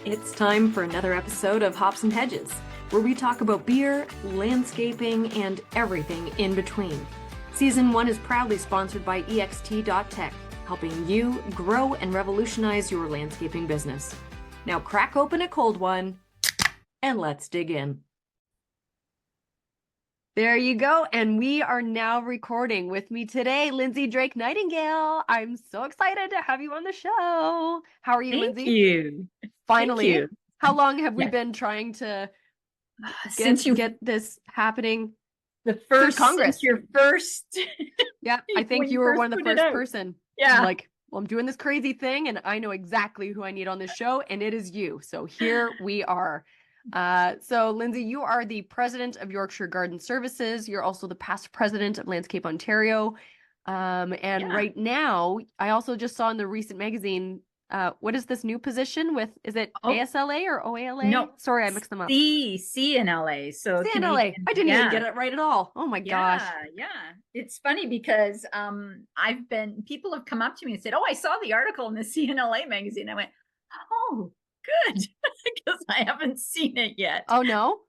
It's time for another episode of Hops and Hedges, where we talk about beer, landscaping, and everything in between. Season 1 is proudly sponsored by ext.tech, helping you grow and revolutionize your landscaping business. Now crack open a cold one, and let's dig in. There you go, and we are now recording. With me today, Lindsay Drake Nightingale. I'm so excited to have you on the show. How are you, Lindsay? Thank you. Finally. Thank you. How long have we been trying to get this happening? Since your first. Yeah, I think you were one of the first person. Yeah. Like, well, I'm doing this crazy thing, and I know exactly who I need on this show, and it is you. So here we are. So Lindsay, you are the president of Yorkshire Garden Services. You're also the past president of Landscape Ontario. Right now, I also just saw in the recent magazine, what is this new position with, is it ASLA or OALA? No. Sorry, I mixed them up. CNLA. So CNLA. I didn't even get it right at all. Oh my gosh. Yeah. It's funny because people have come up to me and said, "Oh, I saw the article in the CNLA magazine." I went, "Oh, good," because I haven't seen it yet. Oh no,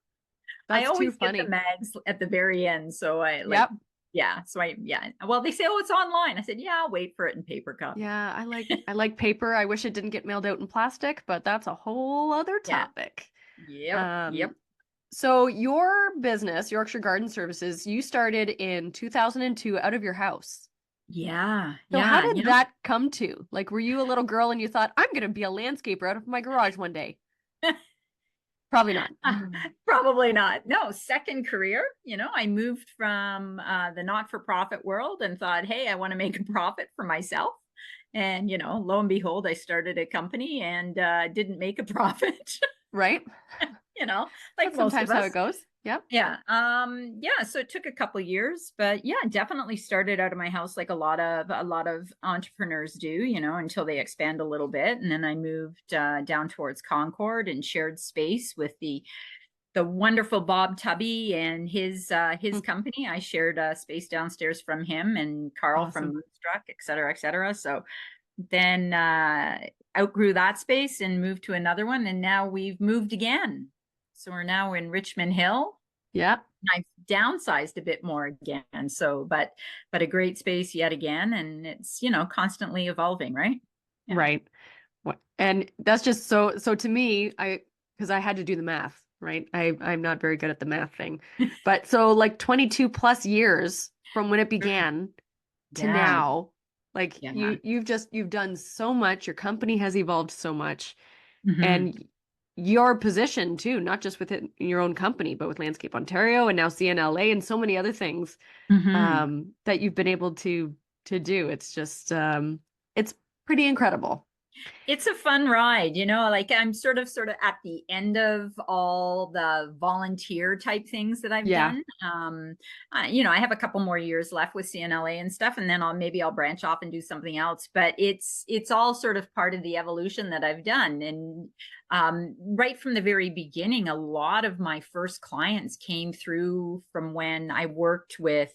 I always get the mags at the very end, so I like. Yep. Yeah. So well, they say, "Oh, it's online." I said, "Yeah, I'll wait for it in paper copy." Yeah, I like paper. I wish it didn't get mailed out in plastic, but that's a whole other topic. Yep. So your business, Yorkshire Garden Services, you started in 2002 out of your house. Yeah. So how did that come to? Like, were you a little girl and you thought, I'm going to be a landscaper out of my garage one day? Probably not. Probably not. No, second career. I moved from the not-for-profit world and thought, hey, I want to make a profit for myself. And, lo and behold, I started a company and didn't make a profit. Right. Like most sometimes of us. how it goes. Yep. Yeah. So it took a couple years, but yeah, definitely started out of my house like a lot of entrepreneurs do, until they expand a little bit. And then I moved down towards Concord and shared space with the wonderful Bob Tubby and his company. I shared space downstairs from him and Carl from Moonstruck, et cetera, et cetera. So then outgrew that space and moved to another one. And now we've moved again. So we're now in Richmond Hill. Yeah. I've downsized a bit more again. So, but a great space yet again. And it's, constantly evolving, right? Yeah. Right. And that's just so to me, because I had to do the math, right? I'm not very good at the math thing, but so like 22 plus years from when it began to now, like you've done so much, your company has evolved so much, and your position too, not just within your own company, but with Landscape Ontario and now CNLA and so many other things that you've been able to do. It's just, it's pretty incredible. It's a fun ride, like I'm sort of at the end of all the volunteer type things that I've done. I have a couple more years left with CNLA and stuff, and then I'll branch off and do something else, but it's all sort of part of the evolution that I've done. And right from the very beginning, a lot of my first clients came through from when I worked with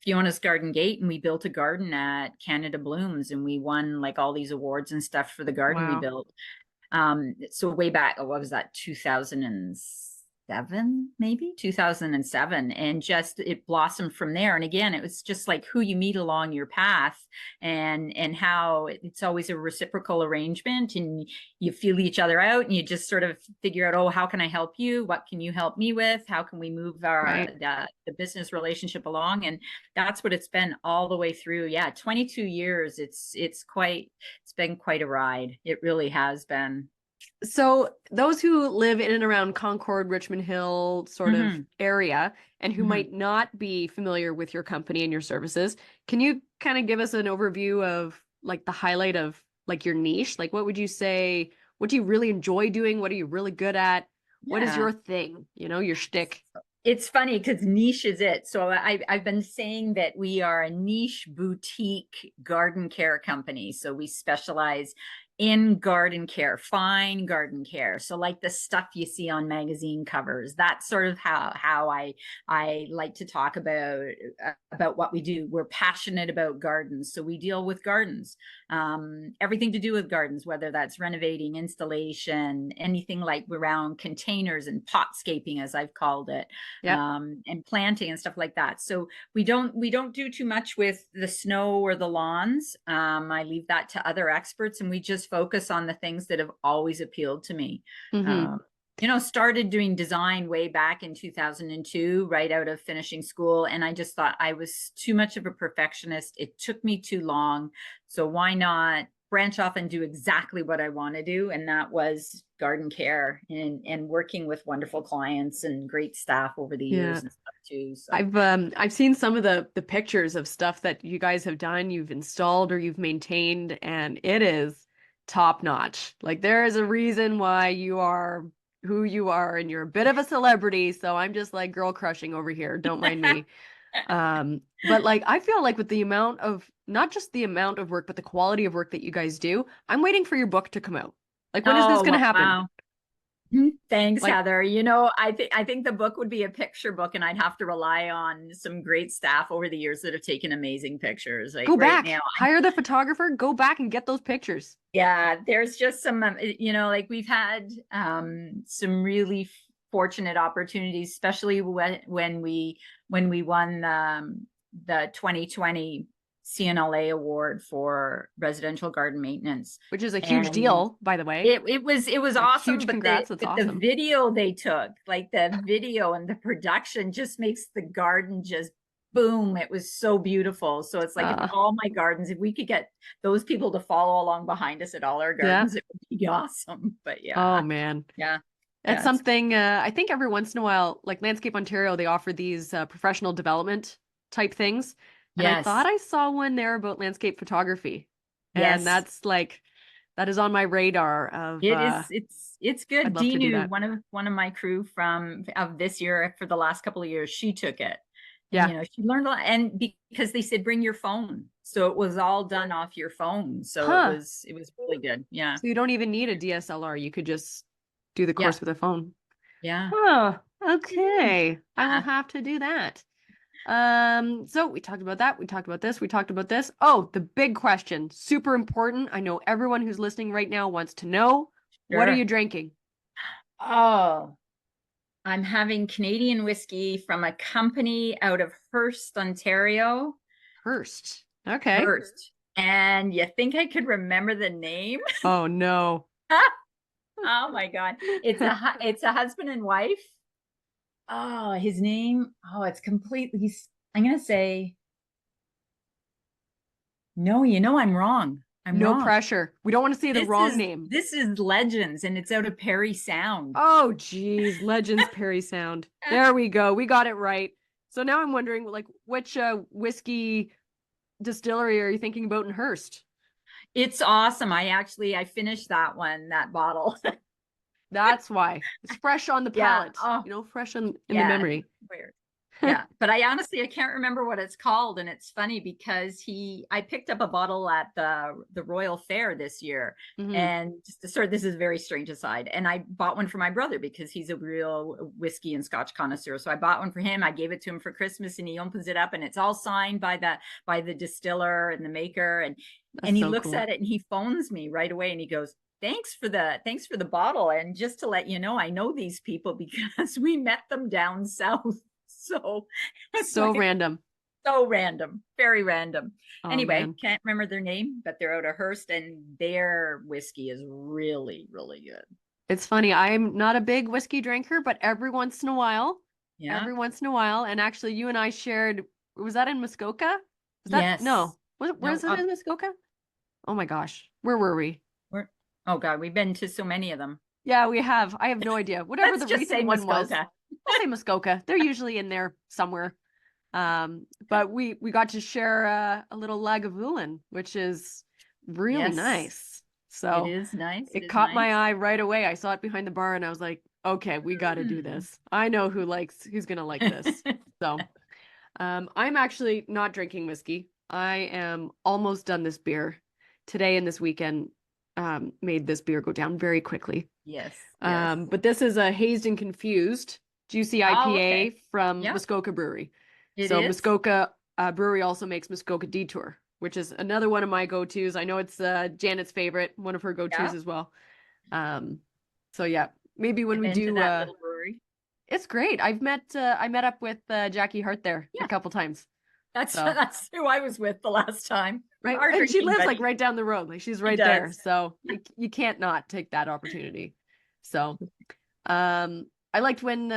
Fiona's Garden Gate, and we built a garden at Canada Blooms, and we won like all these awards and stuff for the garden we built. So way back, what was that, 2007, and just it blossomed from there. And again, it was just like who you meet along your path, and how it's always a reciprocal arrangement, and you feel each other out, and you just sort of figure out, oh, how can I help you? What can you help me with? How can we move our the business relationship along? And that's what it's been all the way through. 22 years. It's been quite a ride. It really has been. So those who live in and around Concord, Richmond Hill sort of area, and who might not be familiar with your company and your services, can you kind of give us an overview of like the highlight of like your niche? Like, what would you say, what do you really enjoy doing? What are you really good at? What is your thing, your shtick? It's funny because niche is it. So I've been saying that we are a niche boutique garden care company. So we specialize in garden care, fine garden care. So like the stuff you see on magazine covers, that's sort of how I like to talk about what we do. We're passionate about gardens, so we deal with gardens, everything to do with gardens, whether that's renovating, installation, anything like around containers and potscaping, as I've called it, Yep. and planting and stuff like that. So we don't do too much with the snow or the lawns. I leave that to other experts, and we just focus on the things that have always appealed to me. Mm-hmm. Started doing design way back in 2002, right out of finishing school. And I just thought I was too much of a perfectionist. It took me too long. So why not branch off and do exactly what I want to do? And that was garden care and working with wonderful clients and great staff over the Yeah. years and stuff too. So I've seen some of the pictures of stuff that you guys have done, you've installed or you've maintained, and it is top notch. Like there is a reason why you are who you are, and you're a bit of a celebrity. So I'm just like girl crushing over here. Don't mind me. But like I feel like with the amount of not just the amount of work, but the quality of work that you guys do, I'm waiting for your book to come out. Like when is this oh gonna happen? wow. Thanks, Like Heather. I think the book would be a picture book, and I'd have to rely on some great staff over the years that have taken amazing pictures. Like go right back, now, hire the photographer, go back and get those pictures. yeah, there's just some, like we've had some really fortunate opportunities, especially when we won the 2020 CNLA award for residential garden maintenance, Which is a huge and deal, by the way. it was Like awesome, huge but congrats. That's the awesome. video they took, like the video and the production, just makes the garden just boom. It was so beautiful. So it's like if Uh, all my gardens, if we could get those people to follow along behind us at all our yeah. gardens, it would be awesome. But Oh yeah, man. yeah, That's yeah. It's something I think every once in a while, like Landscape Ontario, they offer these professional development type things. And I thought yes, I saw one there about landscape photography. And yes. that's like that is on my radar of It is. It's I'd good. love to do Dinu, that. one of my crew from of this year for the last couple of years, she took it, and Yeah. she learned a lot. And because they said bring your phone, so it was all done off your phone. So it Huh. was it was really good. Yeah, So you don't even need a DSLR. You could just do the yeah, course with a phone. yeah. Oh, Mhm. okay. I will Yeah. have to do that. So we talked about that. We talked about this. We talked about this. Oh, the big question, super important. I know everyone who's listening right now wants to know, what are you Sure. drinking? Oh, I'm having Canadian whiskey from a company out of Hurst, Ontario. Hurst. Okay. Hurst. And you think I could remember the name? Oh no. Oh my God. It's a husband and wife. Oh, his name. Oh, it's completely. I'm gonna say no. I'm wrong. I'm No wrong. pressure. We don't want to say the This wrong is name. this is Legends, and it's out of Perry Sound. Oh, geez. Legends Perry Sound. There we go. We got it right. So now I'm wondering, like, which whiskey distillery are you thinking about in Hurst? It's awesome. I finished that bottle. That's why. It's fresh on the Yeah. palate, Oh, fresh in the yeah. memory. Weird. Yeah, but I can't remember what it's called, and it's funny because I picked up a bottle at the Royal Fair this year, Hmm. and just to sort this is a very strange aside, and I bought one for my brother because he's a real whiskey and Scotch connoisseur. So I bought one for him. I gave it to him for Christmas, and he opens it up, and it's all signed by the distiller and the maker, and That's he so looks cool. at it and he phones me right away, and he goes, thanks for the bottle, and just to let you know, I know these people because we met them down south. So it's So like random. so random, very random. Oh Anyway, man. can't remember their name, but they're out of Hurst, and their whiskey is really, really good. It's funny. I'm not a big whiskey drinker, but Yeah. every once in a while, and actually you and I shared, was that in Muskoka? Was that Yes. no? Was No. it in Muskoka? Oh my gosh. Where were we? We're oh God, we've been to so many of them. Yeah, we have. I have no idea. Whatever Let's the just say recent one was. Muskoka. I'll say Muskoka. They're usually in there somewhere. But we got to share a little Lagavulin, which is really Yes, nice. it So is nice. It it is caught my nice. eye right away. I saw it behind the bar and I was like, okay, we got to do Hmm. this. I know who's gonna like this. So I'm actually not drinking whiskey. I am almost done this beer today and this weekend. made this beer go down very quickly. Yes. Yes. But this is a Hazed and Confused juicy Oh, IPA okay. from Yeah, Muskoka Brewery. it So is. Muskoka Brewery also makes Muskoka Detour, which is another one of my go-tos. I know it's Janet's favorite, one of her go-tos Yeah. as well. Um, so yeah, maybe when I've we been to do, that little brewery. it's great. I met up with Jackie Hart there a Yeah, couple times. that's So that's who I was with the last time. right, Our and she drinking lives like buddy. right down the road, like she's He right there. does. So you can't not take that opportunity. So I liked when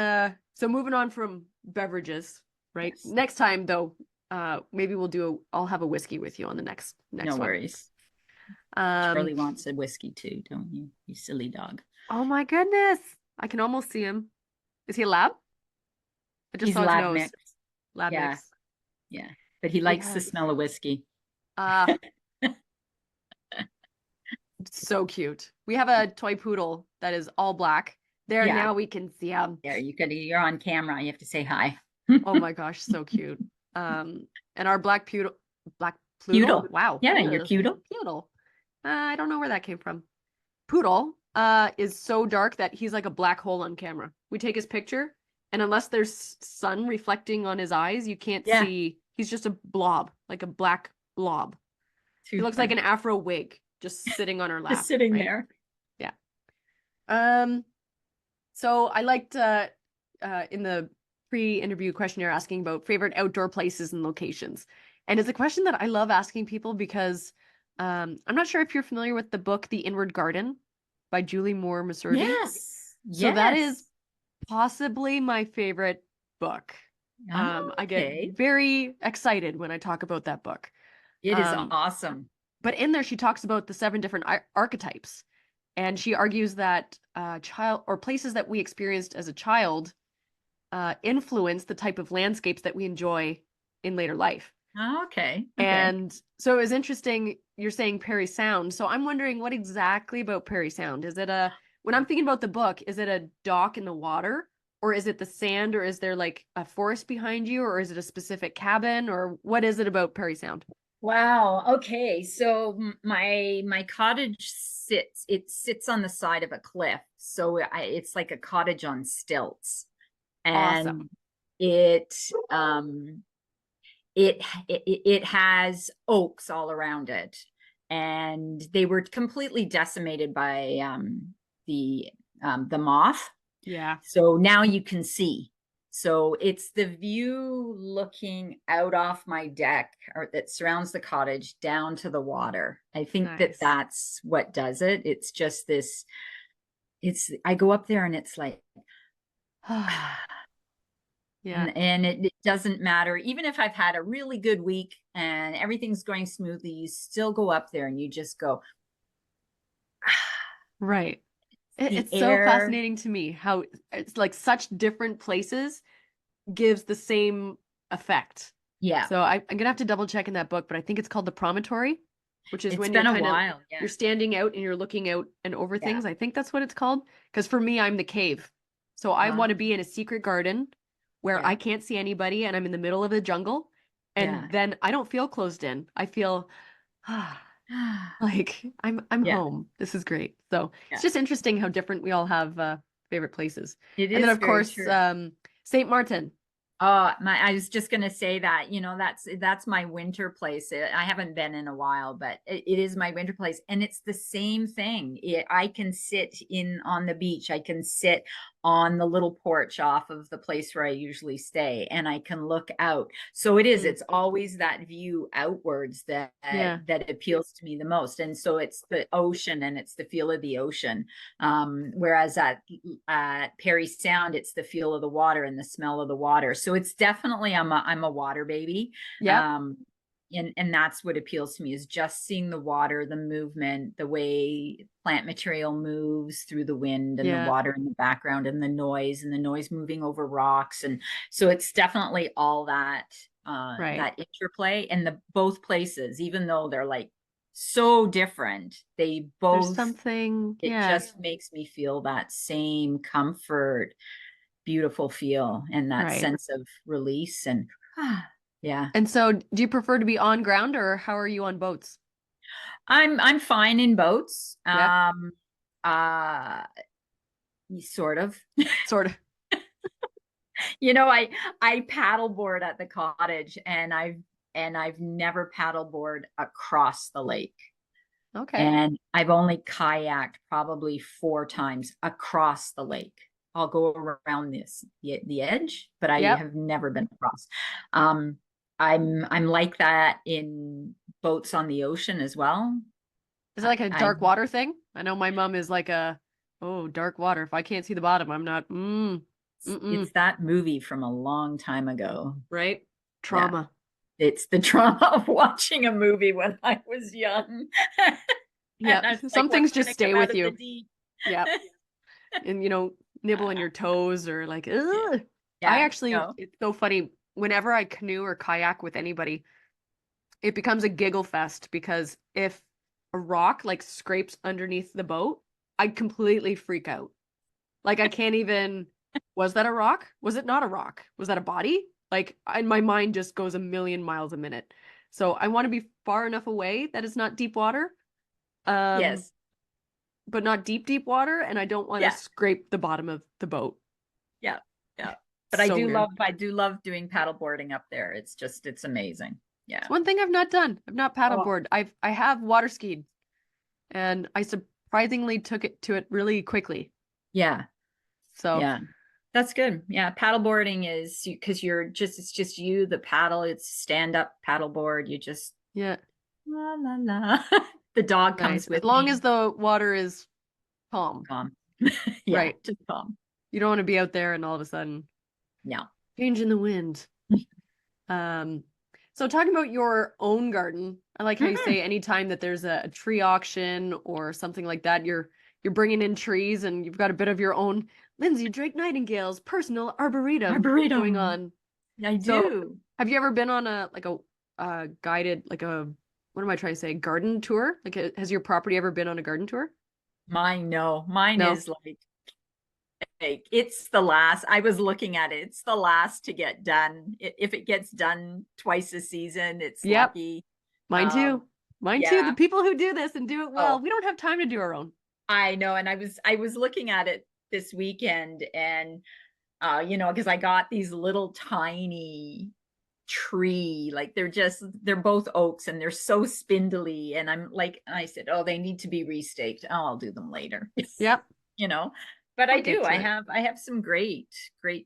so moving on from beverages, right? Yes. Next time though, maybe I'll have a whiskey with you on the next No one. worries. Um, Charlie wants a whiskey too, don't you? You silly dog. oh my goodness. I can almost see him. Is he a lab? I just He's saw his lab nose. mix. Lab Yeah, mix. yeah. But he We likes the have smell of whiskey. uh so cute. We have a toy poodle that is all black. There Yeah. now we can see him. Yeah, you're on camera. You have to say hi. Oh my gosh, so cute. And our black poodle. Poodle. Wow. Yeah, your Ugh, poodle. poodle. I don't know where that came from. Poodle is so dark that he's like a black hole on camera. We take his picture, and unless there's sun reflecting on his eyes, you can't Yeah. see. He's just a blob, like a black blob. Too He looks like funny. an afro wig just sitting on our lap. Just sitting right? there. Yeah. So I liked in the pre-interview questionnaire asking about favorite outdoor places and locations. And it's a question that I love asking people because I'm not sure if you're familiar with the book The Inward Garden by Julie Moore Masurdi. Yes. So that Yes. is possibly my favorite book. Oh, I get okay. very excited when I talk about that book. It is Um, awesome. but in there, she talks about the 7 different archetypes. And she argues that child or places that we experienced as a child influence the type of landscapes that we enjoy in later life. Oh, okay. Okay. And so it was interesting. You're saying Perry Sound. So I'm wondering what exactly about Perry Sound? Is it when I'm thinking about the book, is it a dock in the water? Or is it the sand? Or is there like a forest behind you? Or is it a specific cabin? Or what is it about Perry Sound? Wow. Okay. So my cottage sits on the side of a cliff. So it's like a cottage on stilts. Awesome. And it it has oaks all around it, and they were completely decimated by the moth. Yeah. So now you can see. So it's the view looking out off my deck or that surrounds the cottage down to the water. I think Nice. that's what does it. It's just this, I go up there and it's like, Yeah. and it doesn't matter. Even if I've had a really good week and everything's going smoothly, you still go up there and you just go, Right. the It's so air. fascinating to me how it's like such different places gives the same effect. Yeah. So I'm gonna have to double check in that book, but I think it's called the promontory, which is It's when been you're a kind of while. Yeah. you're standing out and you're looking out and over Yeah. things. I think that's what it's called. Because for me, I'm the cave. So I want to be in a secret garden where Yeah. I can't see anybody and I'm in the middle of the jungle. And Yeah. then I don't feel closed in. I feel like I'm Yeah. home. This is great. So Yeah. it's just interesting how different we all have favorite places. It And then is of very course true. St. Martin. I was just gonna say that, that's my winter place. I haven't been in a while, but it is my winter place, and it's the same thing. I can sit on the beach. I can sit on the little porch off of the place where I usually stay, and I can look out. So it's always that view outwards that Yeah. that appeals to me the most. And so it's the ocean and it's the feel of the ocean. Whereas at Perry Sound, it's the feel of the water and the smell of the water. So it's definitely I'm a water baby. Yeah. And that's what appeals to me, is just seeing the water, the movement, the way plant material moves through the wind, and the water in the background, and the noise moving over rocks. And so it's definitely all that that interplay. And both places, even though they're like so different, they both, there's something, it just makes me feel that same comfort, beautiful feel, and that sense of release. And yeah. And so do you prefer to be on ground, or how are you on boats? I'm fine in boats. Yeah, Uh, sort of. sort of. I paddleboard at the cottage, and I've never paddleboard across the lake. Okay. And I've only kayaked probably 4 times across the lake. I'll go around the edge, but I Yep. have never been across. Um, I'm like that in boats on the ocean as well. Is it like a I dark water thing? I know my mom is like oh, dark water. If I can't see the bottom, I'm not, it's mm-mm, that movie from a long time ago. right? Yeah, Trauma. it's the trauma of watching a movie when I was young. And Yep. I was like, Some things what's just gonna come stay out with of the you. deep? Yep. And, nibble on your toes or like, Yeah. ugh. I Yeah, actually, no. it's so funny. Whenever I canoe or kayak with anybody, it becomes a giggle fest because if a rock like scrapes underneath the boat, I completely freak out. Like I can't even, was that a rock? Was it not a rock? Was that a body? Like, and my mind just goes a million miles a minute. So I want to be far enough away that it's not deep water, um, Yes. but not deep, deep water. And I don't want to Yeah. scrape the bottom of the boat. Yeah. Yeah. But So weird. I do love doing paddle boarding up there. It's amazing. It's Yeah. one thing I've not done. I've not Oh, paddleboard. I have water skied, and I surprisingly took it to it really quickly. yeah. So Yeah. That's good. Yeah. Paddle boarding is because it's just you, the paddle, it's stand up paddle board. You just yeah, la la la. The dog nice. comes As with long me. as the water is calm, Calm. Yeah, right? just calm. You don't want to be out there and all of a sudden No. change in the wind. Um, so talking about your own garden, I like how you Mhm. say anytime that there's a tree auction or something like that, you're bringing in trees and you've got a bit of your own Lindsay Drake Nightingale's personal arboretum going Arboretum. on. I So, do. have you ever been on a guided what am I trying to say, garden tour? Like, has your property ever been on a garden tour? Mine, no. Mine No. is like it's the last. I was looking at it. It's the last to get done. If it gets done twice a season, it's Yep. lucky. Mine Um, too. Mine too. The yeah. people who do this and do it well, Oh, we don't have time to do our own. I know. And I was looking at it this weekend, and because I got these little tiny tree, like they're both oaks, and they're so spindly. And I said, oh, they need to be restaked. Oh, I'll do them later. Yep. you know but I I'll do. get to I it. have I have some great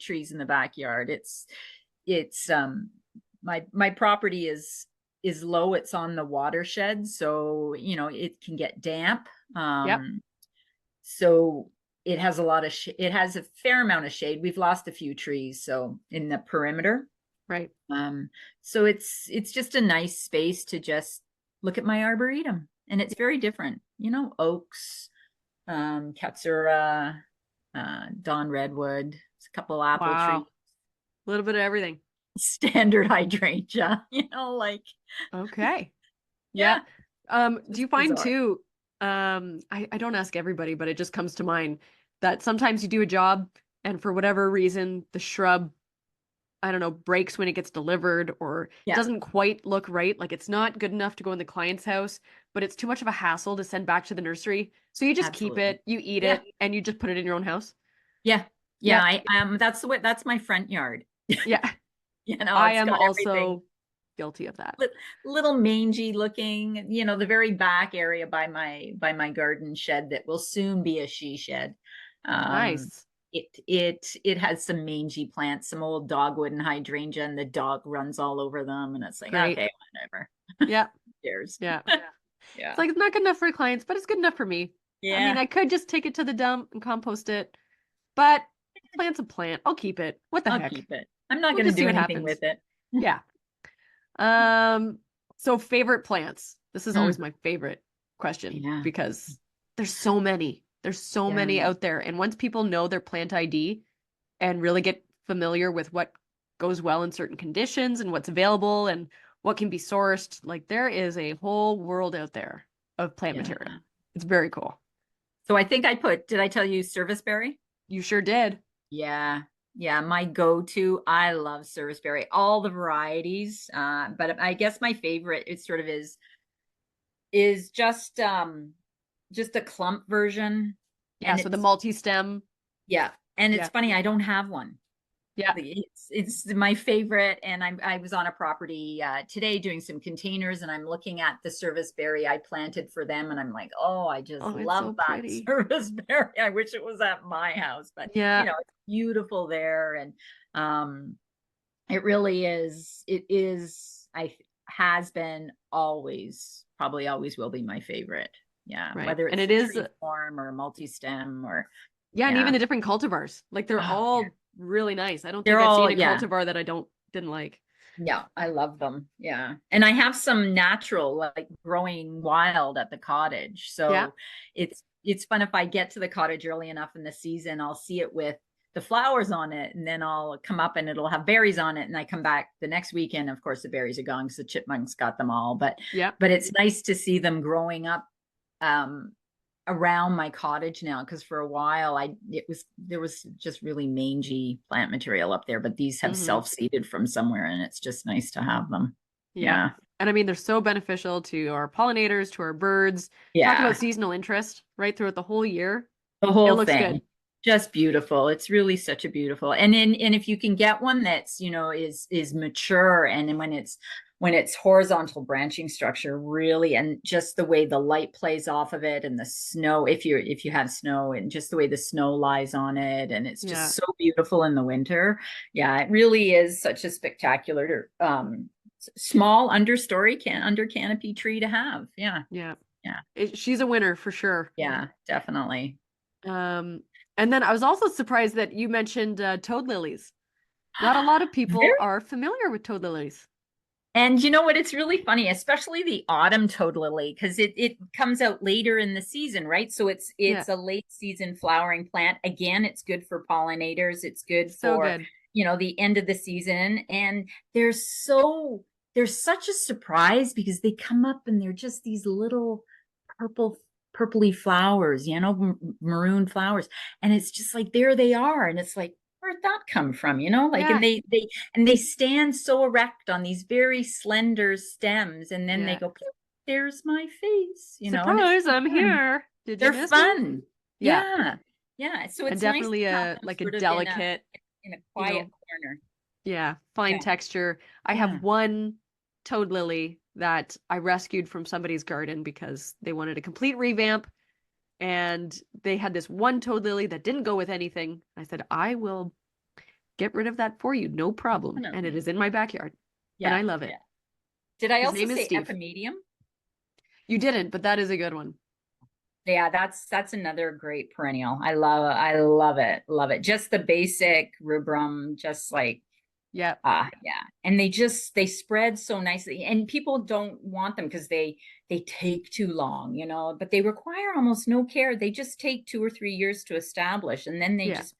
trees in the backyard. It's my property is low. It's on the watershed, so it can get damp. Yep. So it has it has a fair amount of shade. We've lost a few trees so in the perimeter. Right. So it's just a nice space to just look at my arboretum, and it's very different. Oaks, Katsura, Dawn Redwood, a couple apple trees, Wow. A little bit of everything. standard hydrangea, like, Okay. Yeah. yeah, Do just you find bizarre. too, I don't ask everybody, but it just comes to mind that sometimes you do a job and for whatever reason, the shrub, I don't know, breaks when it gets delivered or Yeah, doesn't quite look right. Like it's not good enough to go in the client's house, but it's too much of a hassle to send back to the nursery. So you just keep absolutely. it, you eat Yeah, it, and you just put it in your own house. yeah, yeah. Yep. That's my front yard. Yeah. I It's am got everything. also guilty of that. Little mangy looking, the very back area by my garden shed that will soon be a she shed. Um, Nice. it has some mangy plants, some old dogwood and hydrangea, and the dog runs all over them, and it's like, Great. okay, whatever. Yeah. Who cares? Yeah. It's Yeah. like it's not good enough for clients, but it's good enough for me. I mean, Yeah. I could just take it to the dump and compost it, but plant's a plant. I'll keep it. What the I'll heck? keep it. I'm not We'll going to just see do what anything happens. with it. Yeah. Um, so favorite plants. This is always Mm, my favorite question yeah. because there's so many. There's so Yeah. many out there. And once people know their plant ID and really get familiar with what goes well in certain conditions and what's available and what can be sourced, like there is a whole world out there of plant Yeah. material. It's very cool. So I think did I tell you serviceberry? You sure did. Yeah. Yeah, my go-to. I love serviceberry, all the varieties. But I guess my favorite, it sort of is is just a clump version. Yeah, And so the it's, multi-stem. yeah. And it's Yeah. funny, I don't have one. Yeah. It's my favorite. And I was on a property today doing some containers, and I'm looking at the service berry I planted for them, and I'm like, oh, I just Oh, it's love so that pretty. service berry. I wish it was at my house, but Yeah. it's beautiful there. And um it really is. It is. I has been always, probably always will be my favorite. Yeah, Right. whether And it's it the is, tree form or multi-stem or yeah, and even yeah. the different cultivars. Like they're Oh, yeah. all really nice. I don't They're think I've seen all a yeah. cultivar that I didn't like. Yeah, I love them. Yeah. And I have some natural, like growing wild at the cottage. Yeah. So it's fun if I get to the cottage early enough in the season, I'll see it with the flowers on it, and then I'll come up and it'll have berries on it. And I come back the next weekend. Of course, the berries are gone because the chipmunks got them all. Yeah. But it's nice to see them growing up um around my cottage now, because for a while there was just really mangy plant material up there, but these have Hmm. self-seeded from somewhere, and it's just nice to have them. Yeah. Yeah. And I mean, they're so beneficial to our pollinators, to our birds. Talk about Yeah. seasonal interest right throughout the whole year. The It whole looks good. thing. Just beautiful. It's really such a beautiful. And if you can get one that's, is mature, and then when it's horizontal branching structure, really, and just the way the light plays off of it, and the snow, if you have snow, and just the way the snow lies on it, and it's Yeah. just so beautiful in the winter. Yeah, it really is such a spectacular small under canopy tree to have. Yeah. Yeah. Yeah. She's a winner for sure. Yeah, definitely. Um, and then I was also surprised that you mentioned toad lilies. Not a lot of people Very. are familiar with toad lilies. And you know what? It's really funny, especially the autumn toad lily, because it comes out later in the season, right? So Yeah. it's a late season flowering plant. Again, it's good for pollinators. It's good So for, good. the end of the season. And they're such a surprise, because they come up and they're just these little purpley flowers, maroon flowers. And it's just like, there they are. And it's like, where'd that come from? Like, Yeah. and they stand so erect on these very slender stems, and then they Yeah. go, there's my face, and it's Surprise, so I'm fun. here. Did you They're miss me? fun. Yeah. Yeah. Yeah. So And it's nice to definitely have a them like a sort of delicate, in a you quiet know, corner. yeah, fine Yeah. texture. I Yeah. have one toad lily that I rescued from somebody's garden because they wanted a complete revamp, and they had this one toad lily that didn't go with anything. I said, I will get rid of that for you, no problem. And it Definitely. is in my backyard, and Yeah. I love it. Yeah. Did I His also name is say Steve. epimedium? You didn't, but that is a good one. Yeah, that's another great perennial. I love it. Love it. Just the basic rubrum, just like Yeah. yeah. And they spread so nicely, and people don't want them because they take too long, but they require almost no care. They just take 2 or 3 years to establish, and then they Yeah. just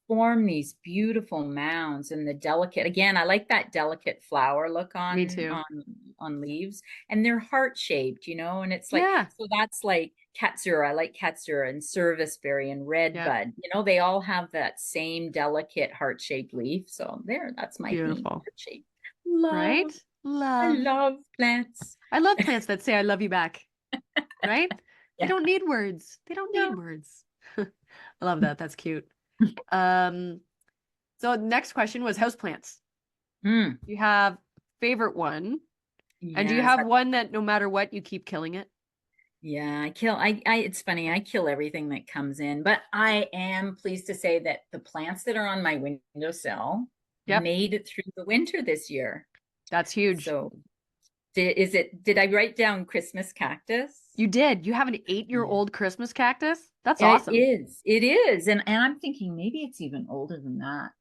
form these beautiful mounds. And the delicate, again, I like that delicate flower look Me on too. leaves, and they're heart shaped, and it's like, Yeah. so that's like katsura. I like katsura and serviceberry and Yeah. redbud. They all have that same delicate heart shaped leaf. So that's my theme, Beautiful. heart shape. Love. Right? I Love. love plants. I love plants that say I love you back. Right? They Yeah. don't need words. They don't need No. words. I love that. That's cute. Um, so next question was houseplants. Mm. You have favorite one, and do you Yes. have one that no matter what you keep killing it? Yeah, it's funny. I kill everything that comes in, but I am pleased to say that the plants that are on my windowsill Yep, made it through the winter this year. that's huge. So did I write down Christmas cactus? You did. You have an 8-year-old Christmas cactus? That's It awesome. is. It is. And I'm thinking maybe it's even older than that.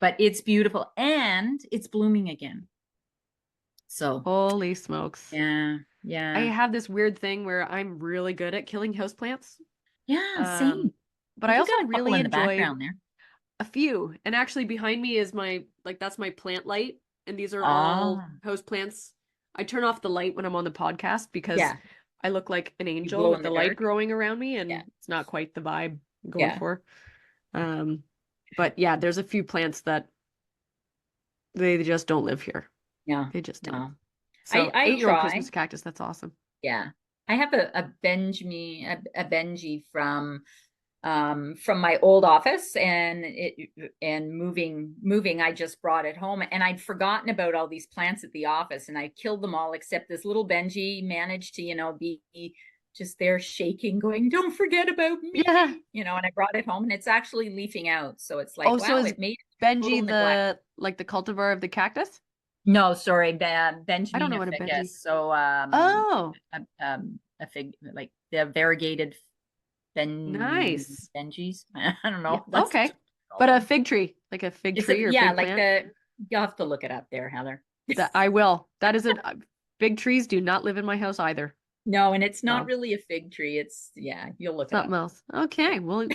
But it's beautiful, and it's blooming again. So, Holy smokes. yeah. I Yeah. have this weird thing where I'm really good at killing houseplants. Yeah, same. But Well, I you also got a couple really in the enjoy background there. a few. And actually behind me is that's my plant light. And these are all Ah, houseplants. I turn off the light when I'm on the podcast because yeah. I look like an You angel glow with in the the light dark. growing around me, Yeah. and it's not quite the vibe I'm going Yeah. for. But yeah, there's a few plants that they just don't live here. Yeah. They just don't. No. So I 8-year-old Christmas try. cactus, that's awesome. Yeah. I have a Benji from my old office, and moving I just brought it home, and I'd forgotten about all these plants at the office, and I killed them all except this little Benji managed to, be just there shaking, going, don't forget about me, Yeah. and I brought it home and it's actually leafing out. So it's like, Oh, so wow, is it made total Benji neglect. the cultivar of the cactus? No, sorry, I don't know Benjamina what a Benji. ficus. So Oh, a fig, like the variegated nice. Benjis. I don't Yeah. know. That's Okay. what we call But a them. fig tree, like a fig Is it? tree or Yeah, fig like plant. you'll have to look it up there, Heather. That I will. That is a Fig trees do not live in my house either. No, and it's not So really a fig tree. It's, yeah, you'll look it something up. else. Okay. Well,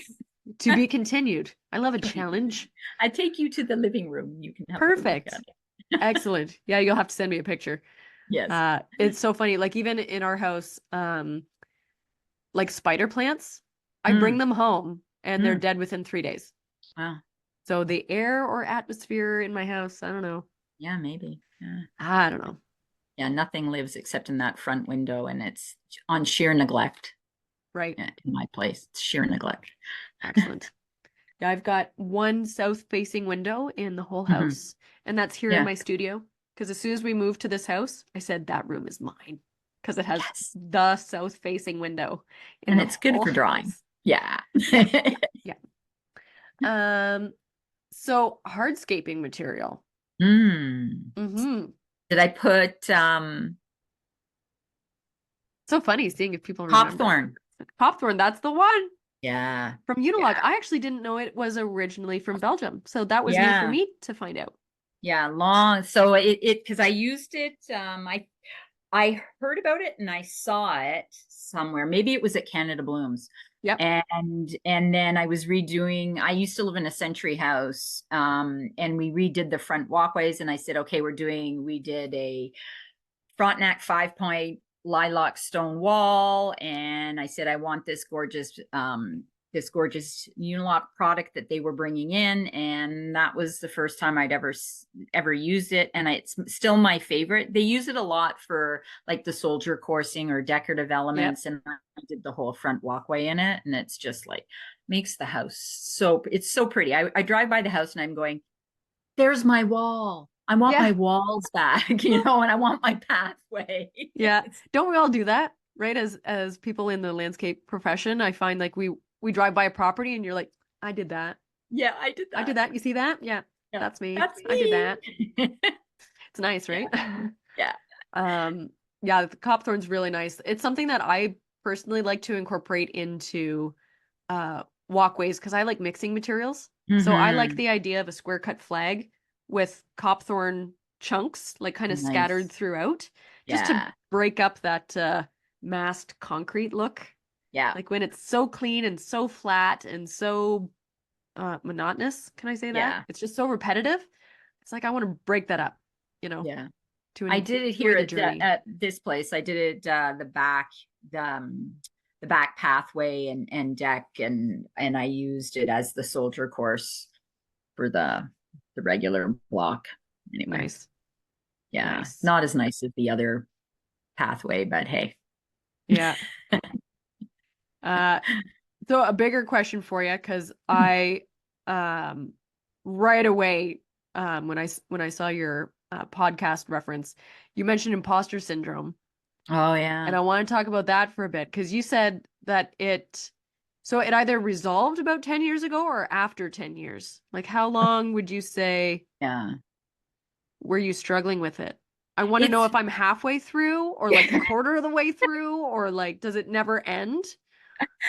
to be continued. I love a challenge. I take you to the living room. You can have a look at Perfect. it. Excellent. Yeah, you'll have to send me a picture. Yes. It's so funny. Like even in our house, like spider plants, I bring Mm, them home and they're mm. dead within 3 days. Wow. So the air or atmosphere in my house, I don't know. Yeah, maybe. Yeah. I don't know. Yeah, nothing lives except in that front window, and it's on sheer neglect. Right. Yeah, in my place, it's sheer neglect. Excellent. Yeah, I've got one south-facing window in the whole Mhm. house, and that's here in Yeah. my studio. Because as soon as we moved to this house, I said that room is mine because it has Yes. the south-facing window in And the it's good whole for drawing. house. Yeah. Yeah. Um, so hardscaping material. Mm. Mm-hmm. Did I put So funny seeing if people remember. popthorn? Popthorn, that's the one Yeah. from Unilog. Yeah. I actually didn't know it was originally from Belgium, so that was new for Yeah. me to find out. Yeah. Long. So it because I used it. I heard about it and I saw it somewhere. Maybe it was at Canada Blooms. Yep. And then I was redoing, I used to live in a century house, and we redid the front walkways, and I said, okay, we did a Frontenac 5 point lilac stone wall, and I said I want this gorgeous Unilock product that they were bringing in, and that was the first time I'd ever used it, and it's still my favorite. They use it a lot for like the soldier coursing or decorative Yep. elements, and I did the whole front walkway in it, and it's just like makes the house so, it's so pretty. I drive by the house and I'm going, there's my wall. I want my Yeah. walls back, and I want my pathway. Yeah. Don't we all do that, right? As people in the landscape profession, I find like we drive by a property and you're like, I did that. Yeah, I did I did that. that. You see that? Yeah. Yeah, That's me. that's I did me. that. It's nice, right? Yeah, yeah. Um, yeah, the copthorn's really nice. It's something that I personally like to incorporate into walkways because I like mixing materials. So I like Mm-hmm. the idea of a square cut flag with copthorn chunks like kind of scattered Nice. throughout just to Yeah, break up that massed concrete look. yeah, Like when it's so clean and so flat and so monotonous, can I say that? yeah, It's just so repetitive. It's like I want to break that up, you know, yeah. to I did it enjoy here the journey. at this place. I did it the back pathway and deck, and I used it as the soldier course for the regular block. Anyway, Nice. yeah, Nice. not as nice as the other pathway, but hey. Yeah. Uh, so a bigger question for you, because I um right away when I saw your podcast reference, you mentioned imposter syndrome, Oh and yeah. I want to talk about that for a bit because you said that it either resolved about 10 years ago or after 10 years. Like how long would you say Yeah. were you struggling with it? I want to know It's if I'm halfway through or like a quarter of the way through or like does it never end?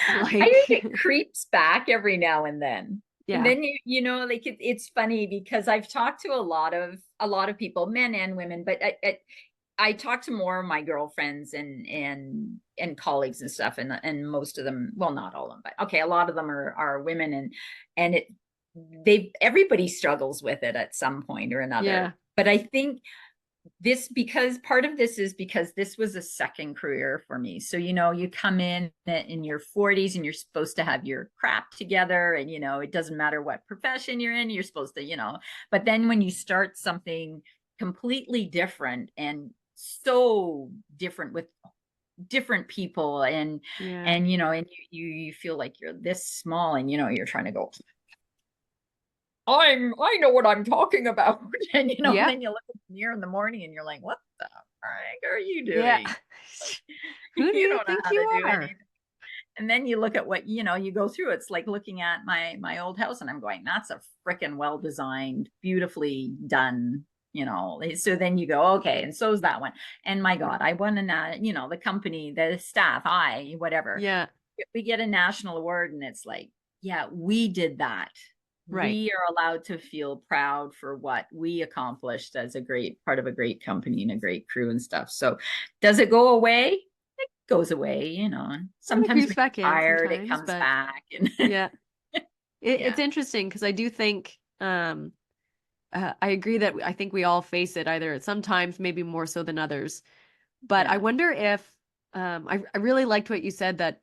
I think Like it creeps back every now and then. And yeah. then like it's funny because I've talked to a lot of people, men and women, but I talk to more of my girlfriends and colleagues and stuff, and most of them, well, not all of them, but okay, a lot of them are women, and everybody struggles with it at some point or Yeah. another. But I think because part of this is because this was a second career for me. So, you come in your 40s and you're supposed to have your crap together, and, it doesn't matter what profession you're in, you're supposed to, but then when you start something completely different and so different with different people, Yeah. and and you feel like you're this small, and you're trying to go, I know what I'm talking about. And Yeah. then you look at the mirror in the morning and you're like, what the heck are you Yeah. doing? Who do You you don't know think how you to do are? anything. And then you look at what, you go through. It's like looking at my old house, and I'm going, that's a freaking well designed, beautifully done. So then you go, okay, and so's that one. And my God, I won the company, the staff, whatever. Yeah. We get a national award, and it's like, yeah, we did that. Right. We are allowed to feel proud for what we accomplished as a great part of a great company and a great crew and stuff. So does it go away? It goes away, And it sometimes creeps when back you're in tired, it sometimes, comes but back. And yeah. It's yeah, interesting because I do think I agree that I think we all face it either sometimes, maybe more so than others. But I yeah, wonder if I really liked what you said that,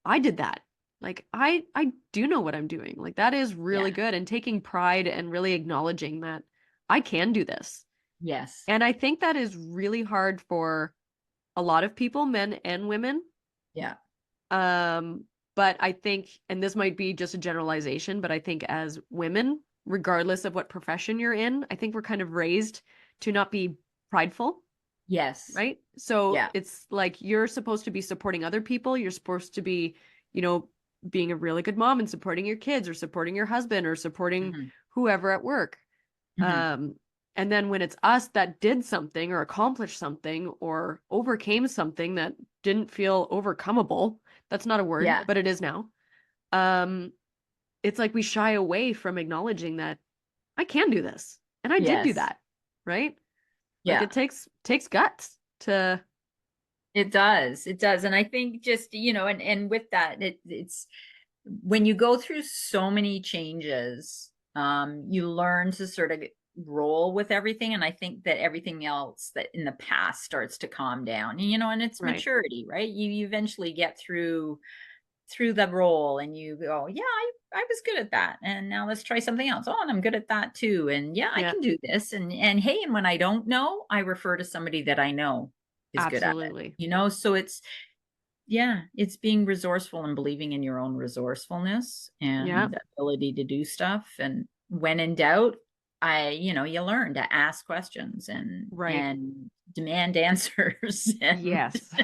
I did that. Like I do know what I'm doing. Like that is really yeah, good and taking pride and really acknowledging that I can do this. yes, And I think that is really hard for a lot of people, men and women. yeah, Um, but I think, and this might be just a generalization, but I think as women, regardless of what profession you're in, I think we're kind of raised to not be prideful, yes, right? So yeah, it's like you're supposed to be supporting other people. You're supposed to be, you know, being a really good mom and supporting your kids or supporting your husband or supporting hmm whoever at work. hmm Um, and then when it's us that did something or accomplished something or overcame something that didn't feel overcomable, that's not a word, yeah, but it is now. Um, it's like we shy away from acknowledging that I can do this and I did do yes, that, right? Like yeah. it takes guts to It does, and I think just and with that, it's when you go through so many changes, you learn to sort of roll with everything. And I think that everything else that in the past starts to calm down, and it's right. maturity, right? You eventually get through the role, and you go, yeah, I was good at that. And now let's try something else. Oh, and I'm good at that too. And yeah, I Yeah, can do this. And hey, and when I don't know, I refer to somebody that I know is good at it. absolutely. So it's being resourceful and believing in your own resourcefulness Yeah, and ability to do stuff. And when in doubt, you learn to ask questions right. and demand answers. And Yes.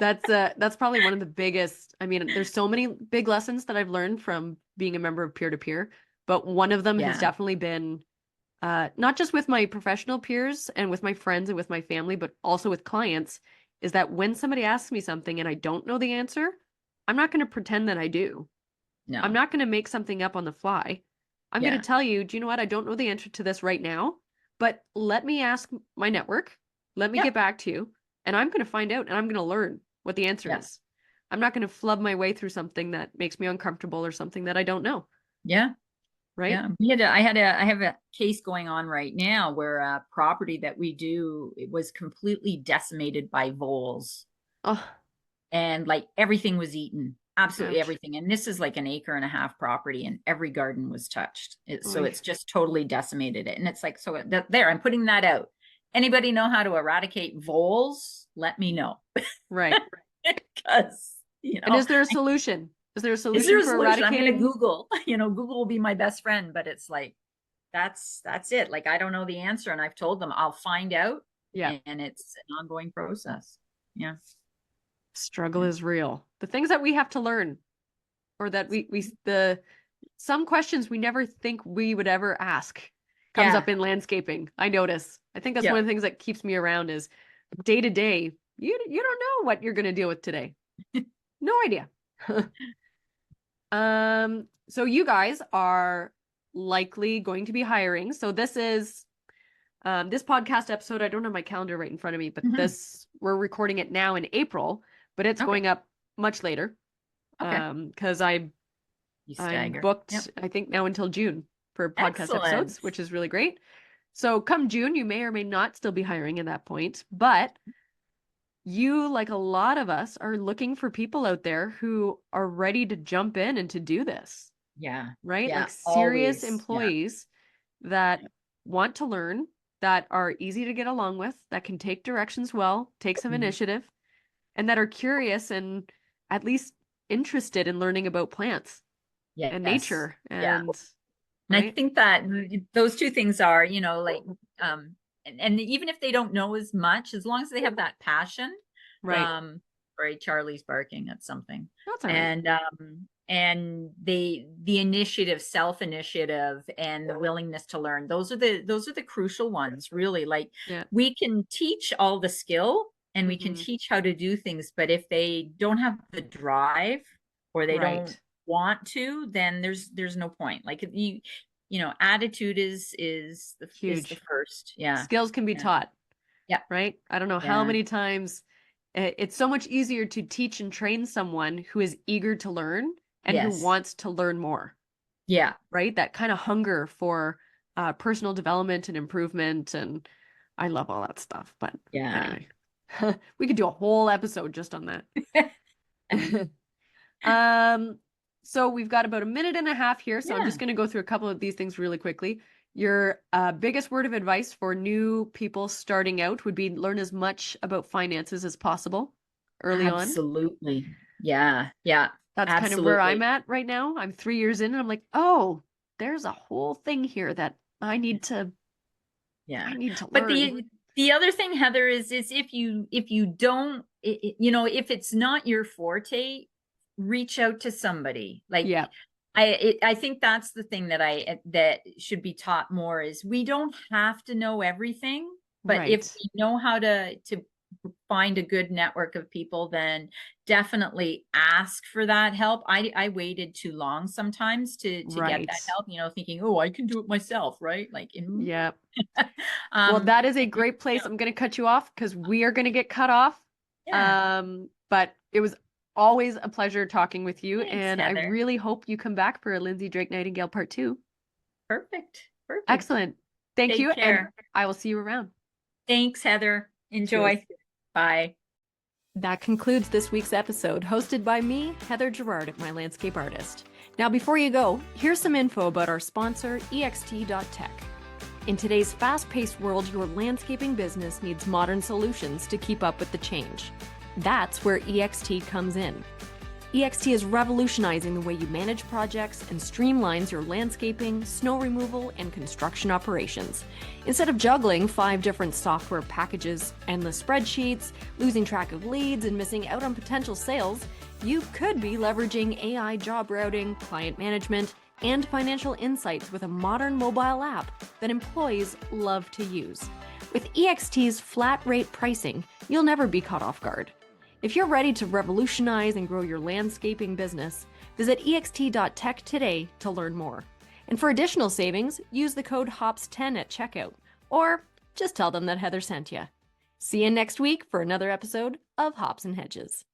That's probably one of the biggest. I mean, there's so many big lessons that I've learned from being a member of peer to peer, but one of them has yeah, definitely been not just with my professional peers and with my friends and with my family, but also with clients, is that when somebody asks me something and I don't know the answer, I'm not going to pretend that I do. I'm no, not going to make something up on the fly. I'm going to yeah, tell you, do you know what? I don't know the answer to this right now, but let me ask my network. Let me yep, get back to you, and I'm going to find out and I'm going to learn what the answer yeah, is. I'm not going to flub my way through something that makes me uncomfortable or something that I don't know, yeah. right? Yeah, I have a case going on right now where a property that we do, it was completely decimated by voles, Oh, and like everything was eaten, absolutely ouch. everything. And this is like an acre and a half property, and every garden was touched. So Oy. it's just totally decimated it. And it's like, so there, I'm putting that out. Anybody know how to eradicate voles? Let me know. Right. Because, And is there a solution? Is there a is there solution a for solution? I'm going to eradicating? Google, Google will be my best friend, but it's like, that's it. Like, I don't know the answer, and I've told them I'll find out, Yeah. and it's an ongoing process. Yeah. Struggle Yeah. is real. The things that we have to learn or that the some questions we never think we would ever ask comes Yeah. up in landscaping. I notice. I think that's one Yeah. of the things that keeps me around is day to day. You don't know what you're going to deal with today. No idea. So you guys are likely going to be hiring. So this is this podcast episode. I don't have my calendar right in front of me, but Mhm. this we're recording it now in April, but it's Okay. going up much later. Okay. Because You I'm stagger. Yep. booked, I think now until June for podcast Excellent. episodes, which is really great. So come June, you may or may not still be hiring at that point, but you, like a lot of us, are looking for people out there who are ready to jump in and to do this, Yeah. right? Yeah. Like serious Always. Yeah. employees that want to learn, that are easy to get along with, that can take directions well, take some Mhm. initiative. and that are curious and at least interested in learning about plants and Yes. nature Yeah. and And I right. think that those two things are, like, and even if they don't know as much, as long as they have that passion, Right. um, sorry, Charlie's barking at something. That's all right. And the initiative, self-initiative and the willingness to learn, those are the crucial ones, really. Like, Yeah. we can teach all the skill and we can Hmm. teach how to do things, but if they don't have the drive or they don't Right. want to, then there's no point. Like, if attitude is the Huge. first. Yeah. Skills can be Yeah. taught, Yeah. right? I don't know how Yeah. many times it's so much easier to teach and train someone who is eager to learn and who Yes. wants to learn more, Yeah. right? That kind of hunger for personal development and improvement. And I love all that stuff. But Yeah. anyway, we could do a whole episode just on that. Um, so we've got about a minute and a half here. So I'm Yeah. just going to go through a couple of these things really quickly. Your biggest word of advice for new people starting out would be learn as much about finances as possible early on. Absolutely. Yeah. Yeah. That's kind of where I'm Absolutely. at right now. I'm 3 years in and I'm like, oh, there's a whole thing here that Yeah. I need to But learn. the other thing, Heather, is if you don't, if it's not your forte, reach out to somebody. Like, Yeah, I think that's the thing that should be taught more, is we don't have to know everything, but if right. we know how to find a good network of people, then definitely ask for that help. I waited too long sometimes to get Right. that help, thinking, oh, I can do it myself, right? Like, Yeah. Well, um that is a great place. I'm going to cut you off because we are going to get cut off. yeah. But it was always a pleasure talking with you, Thanks, and I Heather. really hope you come back for a Lindsay Drake Nightingale part two. Perfect. Perfect. Excellent. Thank Take you, and care. I will see you around. Thanks, Heather. Cheers. Enjoy. Bye. That concludes this week's episode, hosted by me, Heather Gerard at My Landscape Artist. Now, before you go, here's some info about our sponsor, ext.tech. In today's fast-paced world, your landscaping business needs modern solutions to keep up with the change. That's where EXT comes in. EXT is revolutionizing the way you manage projects and streamlines your landscaping, snow removal, and construction operations. Instead of juggling 5 different software packages, endless spreadsheets, losing track of leads, and missing out on potential sales, you could be leveraging AI job routing, client management, and financial insights with a modern mobile app that employees love to use. With EXT's flat rate pricing, you'll never be caught off guard. If you're ready to revolutionize and grow your landscaping business, visit ext.tech today to learn more. And for additional savings, use the code HOPS10 at checkout, or just tell them that Heather sent you. See you next week for another episode of Hops and Hedges.